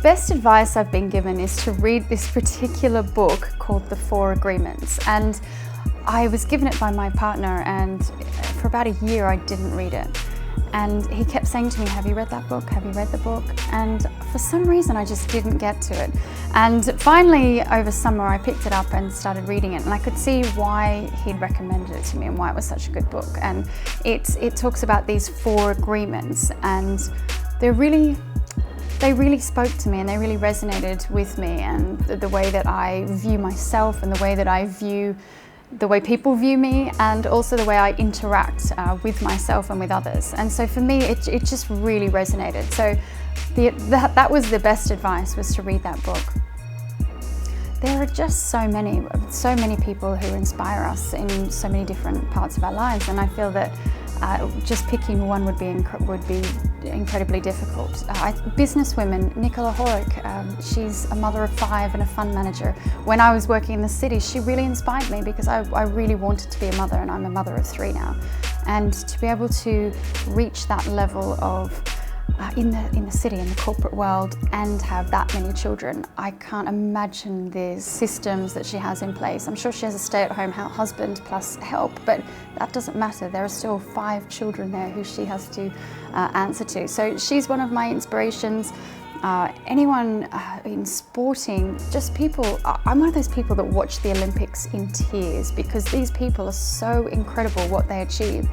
best advice I've been given is to read this particular book called The 4 Agreements. And I was given it by my partner, and for about a year I didn't read it. And he kept saying to me, have you read that book? Have you read the book? And for some reason I just didn't get to it. And finally over summer I picked it up and started reading it, and I could see why he'd recommended it to me and why it was such a good book. And it talks about these 4 agreements, and they really spoke to me, and they really resonated with me, and the way that I view myself and the way that I view the way people view me, and also the way I interact with myself and with others. And so for me, it just really resonated. So that was the best advice, was to read that book. There are just so many people who inspire us in so many different parts of our lives, and I feel that just picking one would be incredibly difficult. Businesswomen, Nicole Bremner, she's a mother of 5 and a fund manager. When I was working in the city, she really inspired me because I really wanted to be a mother, and I'm a mother of 3 now. And to be able to reach that level of in the city, in the corporate world, and have that many children, I can't imagine the systems that she has in place. I'm sure she has a stay-at-home husband plus help, but that doesn't matter. There are still 5 children there who she has to answer to. So she's one of my inspirations. Anyone in sporting, just people, I'm one of those people that watch the Olympics in tears, because these people are so incredible what they achieve.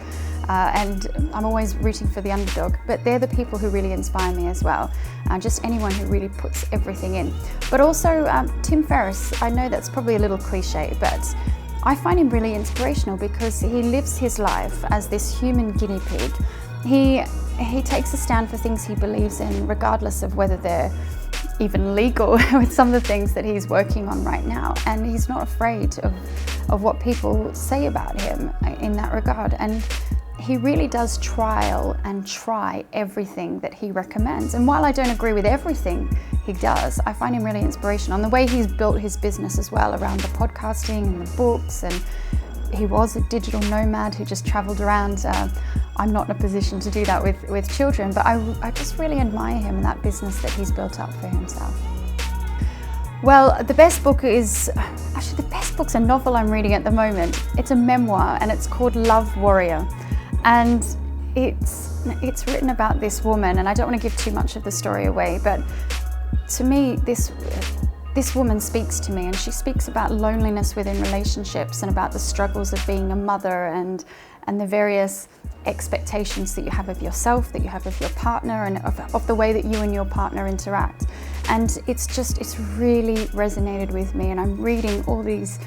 And I'm always rooting for the underdog, but they're the people who really inspire me as well. Just anyone who really puts everything in. But also Tim Ferriss, I know that's probably a little cliche, but I find him really inspirational because he lives his life as this human guinea pig. He takes a stand for things he believes in, regardless of whether they're even legal with some of the things that he's working on right now. And he's not afraid of what people say about him in that regard. And he really does try everything that he recommends. And while I don't agree with everything he does, I find him really inspirational. And the way he's built his business as well around the podcasting and the books, and he was a digital nomad who just traveled around. I'm not in a position to do that with children, but I just really admire him and that business that he's built up for himself. Well, the best book's a novel I'm reading at the moment. It's a memoir, and it's called Love Warrior. And it's written about this woman, and I don't want to give too much of the story away, but to me, this woman speaks to me, and she speaks about loneliness within relationships and about the struggles of being a mother and the various expectations that you have of yourself, that you have of your partner, and of the way that you and your partner interact. And it's really resonated with me, and I'm reading all these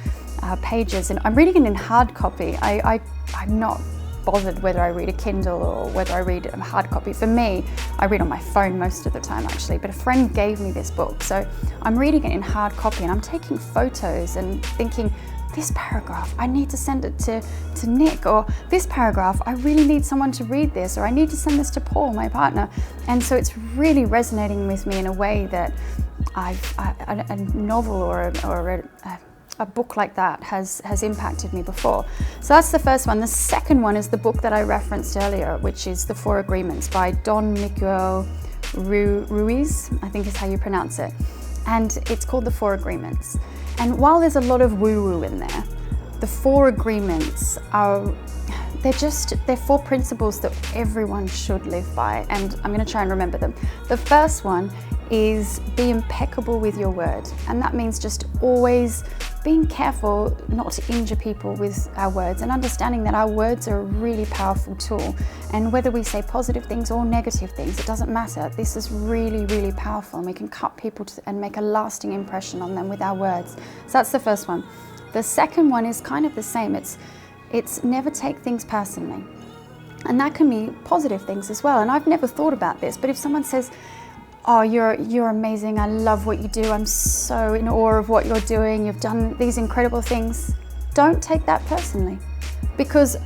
pages, and I'm reading it in hard copy. I'm not bothered whether I read a Kindle or whether I read a hard copy. For me, I read on my phone most of the time actually, but a friend gave me this book, so I'm reading it in hard copy, and I'm taking photos and thinking, this paragraph, I need to send it to Nick, or this paragraph, I really need someone to read this, or I need to send this to Paul, my partner. And so it's really resonating with me in a way that a novel or a book like that has impacted me before. So that's the first one. The second one is the book that I referenced earlier, which is The 4 Agreements by Don Miguel Ruiz, I think is how you pronounce it. And it's called The 4 Agreements. And while there's a lot of woo-woo in there, the 4 agreements they're 4 principles that everyone should live by, and I'm going to try and remember them. The first one is be impeccable with your word, and that means just always being careful not to injure people with our words, and understanding that our words are a really powerful tool, and whether we say positive things or negative things, it doesn't matter. This is really, really powerful, and we can cut people and make a lasting impression on them with our words. So that's the first one. The second one is kind of the same. It's never take things personally, and that can be positive things as well. And I've never thought about this, but if someone says, oh, you're amazing, I love what you do, I'm so in awe of what you're doing, you've done these incredible things, don't take that personally, because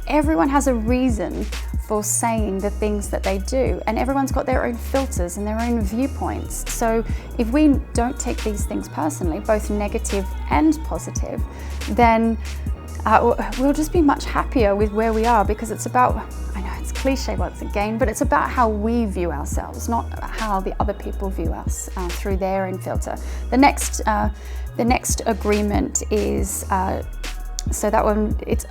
everyone has a reason for saying the things that they do, and everyone's got their own filters and their own viewpoints. So if we don't take these things personally, both negative and positive, then we'll just be much happier with where we are, because it's about, I know it's cliche once again, but it's about how we view ourselves, not how the other people view us through their own filter. The next agreement is, so that one, it's,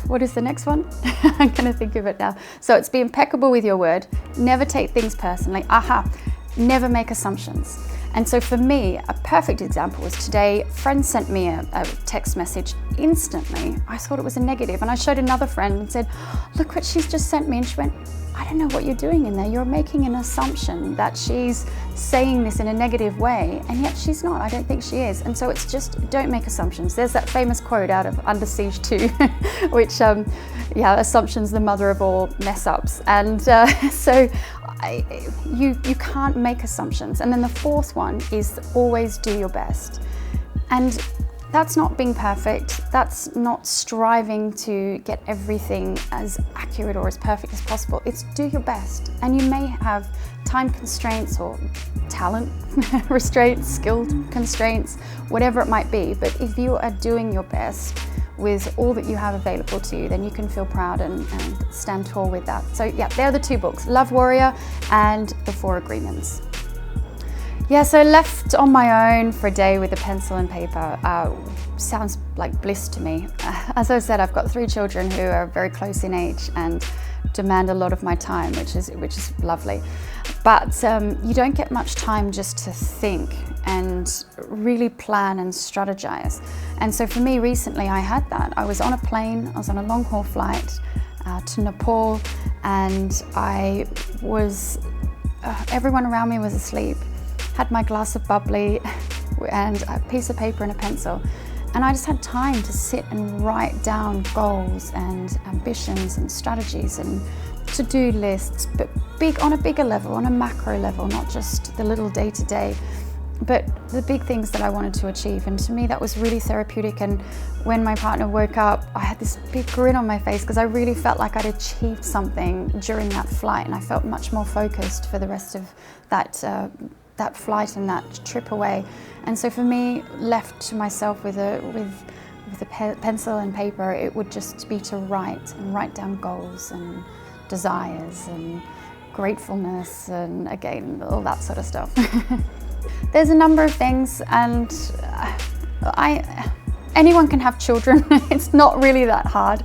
what is the next one? I'm gonna think of it now. So it's be impeccable with your word, never take things personally, never make assumptions. And so for me, a perfect example was today, a friend sent me a text message. Instantly, I thought it was a negative, and I showed another friend and said, look what she's just sent me, and she went, I don't know what you're doing in there. You're making an assumption that she's saying this in a negative way, and yet she's not. I don't think she is. And so it's just, don't make assumptions. There's that famous quote out of Under Siege 2, which, assumption's the mother of all mess ups. And you can't make assumptions. And then the fourth one is always do your best. And that's not being perfect. That's not striving to get everything as accurate or as perfect as possible. It's do your best. And you may have time constraints or talent restraints, skill constraints, whatever it might be. But if you are doing your best with all that you have available to you, then you can feel proud and stand tall with that. So yeah, they're the two books, Love Warrior and The 4 Agreements. Yeah, so left on my own for a day with a pencil and paper sounds like bliss to me. As I said, I've got 3 children who are very close in age and demand a lot of my time, which is lovely. But you don't get much time just to think and really plan and strategize. And so for me recently, I had that. I was on a plane, I was on a long haul flight to Nepal, and I was, everyone around me was asleep. Had my glass of bubbly and a piece of paper and a pencil. And I just had time to sit and write down goals and ambitions and strategies and to-do lists, but on a bigger level, on a macro level, not just the little day-to-day, but the big things that I wanted to achieve. And to me, that was really therapeutic. And when my partner woke up, I had this big grin on my face because I really felt like I'd achieved something during that flight, and I felt much more focused for the rest of that flight and that trip away. And so for me, left to myself with a pencil and paper, it would just be to write down goals and desires and gratefulness and, again, all that sort of stuff. There's a number of things, and anyone can have children. It's not really that hard,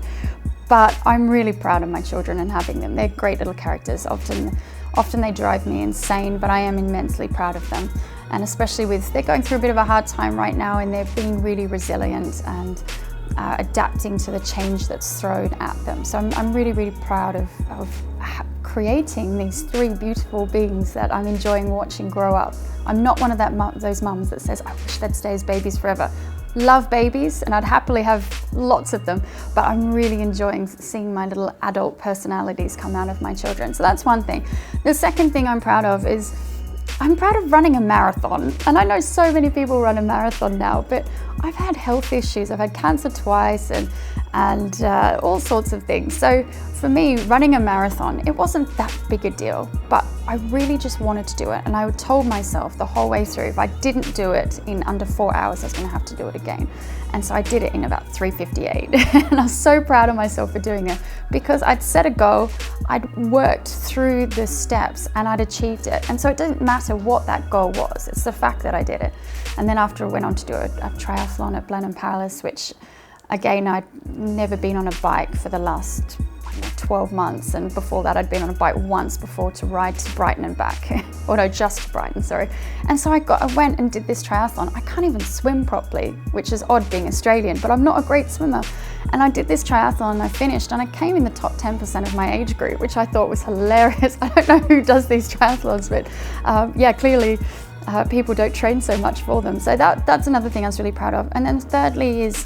but I'm really proud of my children and having them. They're great little characters. Often they drive me insane, but I am immensely proud of them. And especially they're going through a bit of a hard time right now, and they're being really resilient and adapting to the change that's thrown at them. So I'm really, really proud of creating these 3 beautiful beings that I'm enjoying watching grow up. I'm not one of those mums that says, I wish they'd stay as babies forever. Love babies, and I'd happily have lots of them, but I'm really enjoying seeing my little adult personalities come out of my children. So that's one thing. The second thing I'm proud of is I'm proud of running a marathon. And I know so many people run a marathon now, but I've had health issues. I've had cancer twice and all sorts of things. So for me, running a marathon, it wasn't that big a deal, but I really just wanted to do it. And I told myself the whole way through, if I didn't do it in under 4 hours, I was going to have to do it again. And so I did it in about 3:58. And I was so proud of myself for doing it, because I'd set a goal, I'd worked through the steps, and I'd achieved it. And so it didn't matter what that goal was, it's the fact that I did it. And then after I went on to do a triathlon at Blenheim Palace, which again, I'd never been on a bike for the last 12 months, and before that I'd been on a bike once before to ride to Brighton and back. Or no, just to Brighton, sorry. And so I went and did this triathlon. I can't even swim properly, which is odd being Australian, but I'm not a great swimmer. And I did this triathlon and I finished, and I came in the top 10% of my age group, which I thought was hilarious. I don't know who does these triathlons, but yeah, clearly people don't train so much for them. So that's another thing I was really proud of. And then thirdly is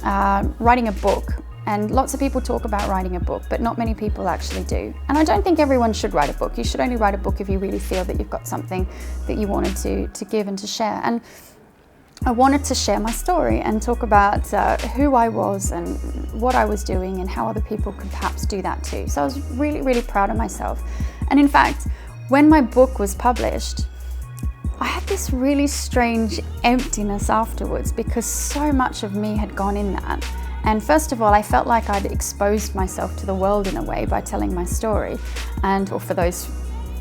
writing a book. And lots of people talk about writing a book, but not many people actually do. And I don't think everyone should write a book. You should only write a book if you really feel that you've got something that you wanted to give and to share. And I wanted to share my story and talk about who I was and what I was doing and how other people could perhaps do that too. So I was really, really proud of myself. And in fact, when my book was published, I had this really strange emptiness afterwards, because so much of me had gone in that. And first of all, I felt like I'd exposed myself to the world in a way by telling my story, or for those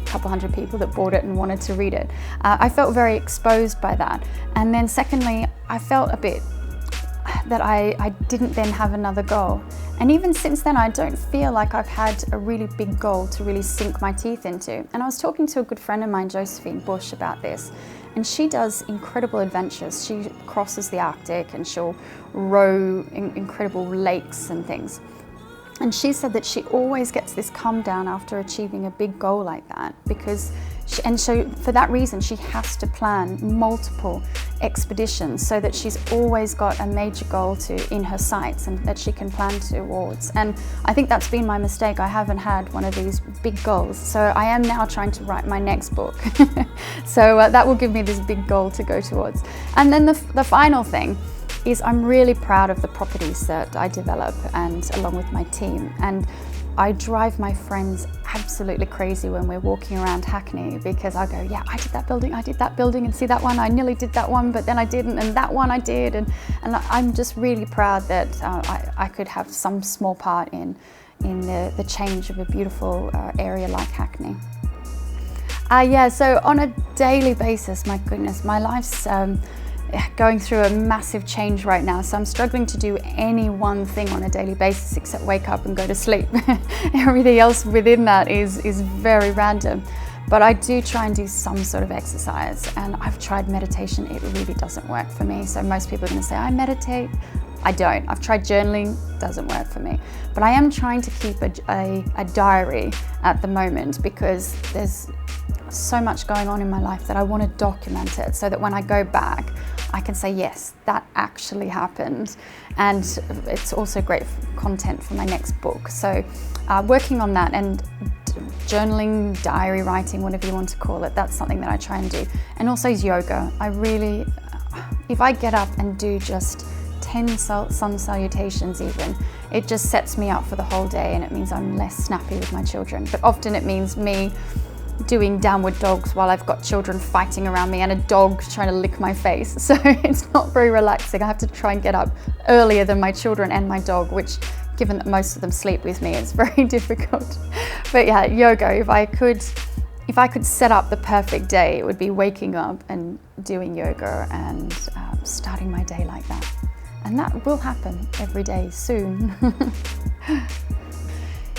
couple hundred people that bought it and wanted to read it. I felt very exposed by that. And then secondly, I felt a bit that I didn't then have another goal. And even since then, I don't feel like I've had a really big goal to really sink my teeth into. And I was talking to a good friend of mine, Josephine Bush, about this. And she does incredible adventures. She crosses the Arctic and she'll row in incredible lakes and things. And she said that she always gets this calm down after achieving a big goal like that, because so for that reason she has to plan multiple expeditions so that she's always got a major goal in her sights and that she can plan towards. And I think that's been my mistake. I haven't had one of these big goals. So I am now trying to write my next book. So that will give me this big goal to go towards. And then the final thing is I'm really proud of the properties that I develop, and along with my team. And I drive my friends absolutely crazy when we're walking around Hackney, because I go, yeah, I did that building, and see that one, I nearly did that one, but then I didn't, and that one I did. And I'm just really proud that I could have some small part in the change of a beautiful area like Hackney. Yeah, so on a daily basis, my goodness, my life's going through a massive change right now, so I'm struggling to do any one thing on a daily basis except wake up and go to sleep. Everything else within that is very random. But I do try and do some sort of exercise, and I've tried meditation. It really doesn't work for me. So most people are going to say, I meditate. I don't. I've tried journaling, doesn't work for me. But I am trying to keep a diary at the moment, because there's so much going on in my life that I want to document it, so that when I go back, I can say, yes, that actually happened. And it's also great content for my next book. So working on that, and journaling, diary writing, whatever you want to call it, that's something that I try and do. And also yoga. If I get up and do just 10 sun salutations even, it just sets me up for the whole day, and it means I'm less snappy with my children. But often it means me doing downward dogs while I've got children fighting around me and a dog trying to lick my face. So it's not very relaxing. I have to try and get up earlier than my children and my dog, which, given that most of them sleep with me, it's very difficult. But yeah, yoga, if I could set up the perfect day, it would be waking up and doing yoga and starting my day like that. And that will happen every day soon.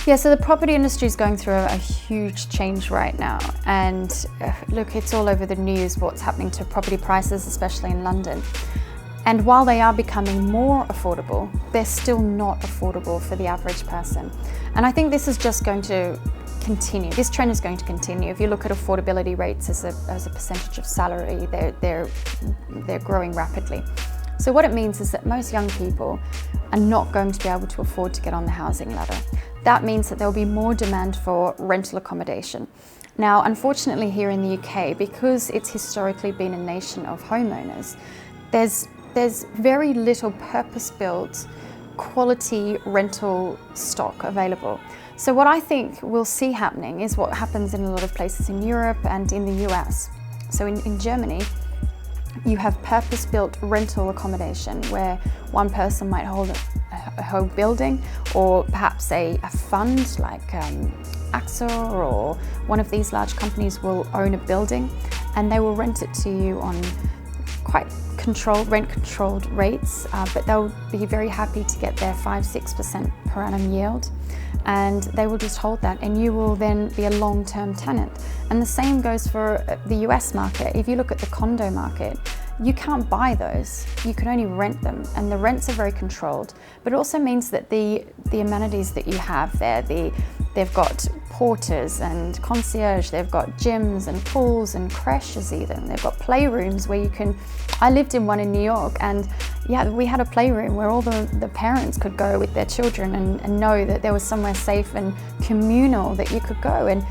Yeah, so the property industry is going through a huge change right now. And look, it's all over the news what's happening to property prices, especially in London. And while they are becoming more affordable, they're still not affordable for the average person. And I think this is just going to continue. This trend is going to continue. If you look at affordability rates as a percentage of salary, they're growing rapidly. So what it means is that most young people are not going to be able to afford to get on the housing ladder. That means that there will be more demand for rental accommodation. Now, unfortunately here in the UK, because it's historically been a nation of homeowners, there's very little purpose-built quality rental stock available. So what I think we'll see happening is what happens in a lot of places in Europe and in the US. So in Germany, you have purpose-built rental accommodation where one person might hold a whole building, or perhaps a fund like AXA or one of these large companies will own a building, and they will rent it to you on quite rent-controlled rates, but they'll be very happy to get their 5-6% per annum yield, and they will just hold that, and you will then be a long-term tenant. And the same goes for the US market. If you look at the condo market, you can't buy those, you can only rent them, and the rents are very controlled. But it also means that the amenities that you have there, they've got porters and concierge, they've got gyms and pools and creches even, they've got playrooms where you can, I lived in one in New York, and yeah, we had a playroom where all the parents could go with their children and know that there was somewhere safe and communal that you could go. And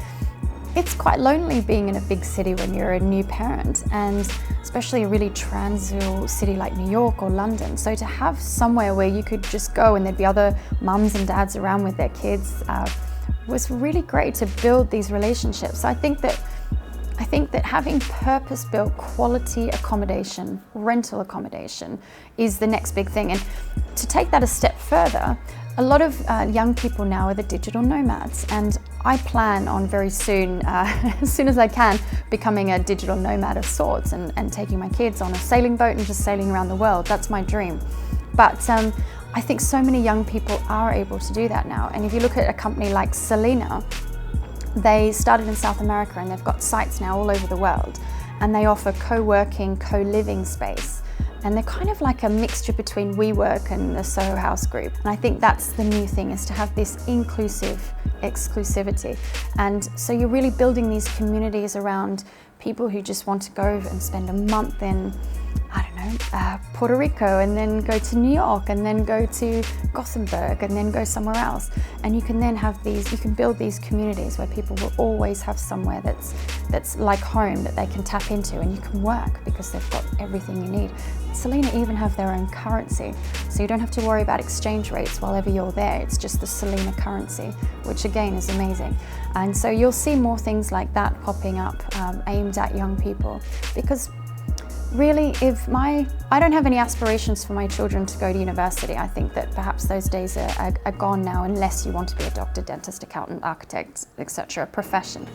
it's quite lonely being in a big city when you're a new parent, and especially a really transil city like New York or London. So to have somewhere where you could just go and there'd be other mums and dads around with their kids was really great to build these relationships. I think I think that having purpose-built quality accommodation, rental accommodation, is the next big thing. And to take that a step further, a lot of young people now are the digital nomads, and I plan on very soon, as soon as I can, becoming a digital nomad of sorts and taking my kids on a sailing boat and just sailing around the world. That's my dream. But I think so many young people are able to do that now. And if you look at a company like Selena, they started in South America and they've got sites now all over the world, and they offer co-working, co-living space. And they're kind of like a mixture between WeWork and the Soho House group. And I think that's the new thing, is to have this inclusive exclusivity. And so you're really building these communities around people who just want to go and spend a month in, I don't know, Puerto Rico, and then go to New York, and then go to Gothenburg, and then go somewhere else. And you can then have these, you can build these communities where people will always have somewhere that's like home that they can tap into, and you can work because they've got everything you need. Selena even have their own currency, so you don't have to worry about exchange rates while ever you're there. It's just the Selena currency, which again is amazing. And so you'll see more things like that popping up, aimed at young people, because really, I don't have any aspirations for my children to go to university. I think that perhaps those days are gone now, unless you want to be a doctor, dentist, accountant, architect, etc., profession.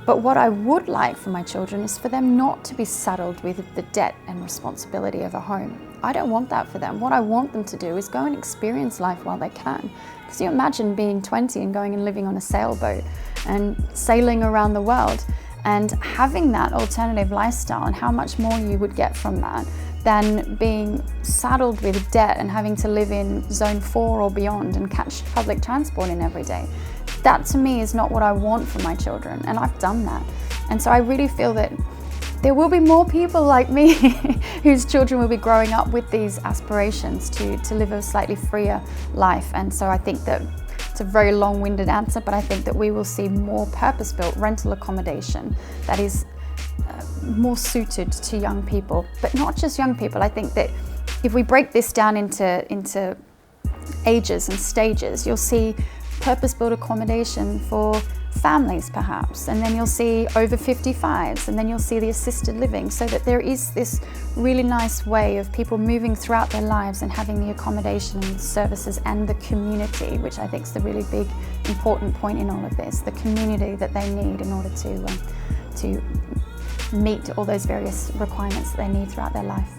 But what I would like for my children is for them not to be saddled with the debt and responsibility of a home. I don't want that for them. What I want them to do is go and experience life while they can. Because you imagine being 20 and going and living on a sailboat and sailing around the world, and having that alternative lifestyle, and how much more you would get from that than being saddled with debt and having to live in zone 4 or beyond and catch public transport in every day. That to me is not what I want for my children, and I've done that. And so I really feel that there will be more people like me whose children will be growing up with these aspirations to live a slightly freer life. And so I think that it's a very long-winded answer, but I think that we will see more purpose-built rental accommodation that is more suited to young people, but not just young people. I think that if we break this down into ages and stages, you'll see purpose-built accommodation for families perhaps, and then you'll see over 55s, and then you'll see the assisted living, so that there is this really nice way of people moving throughout their lives and having the accommodation and the services and the community, which I think is the really big important point in all of this, the community that they need in order to meet all those various requirements that they need throughout their life.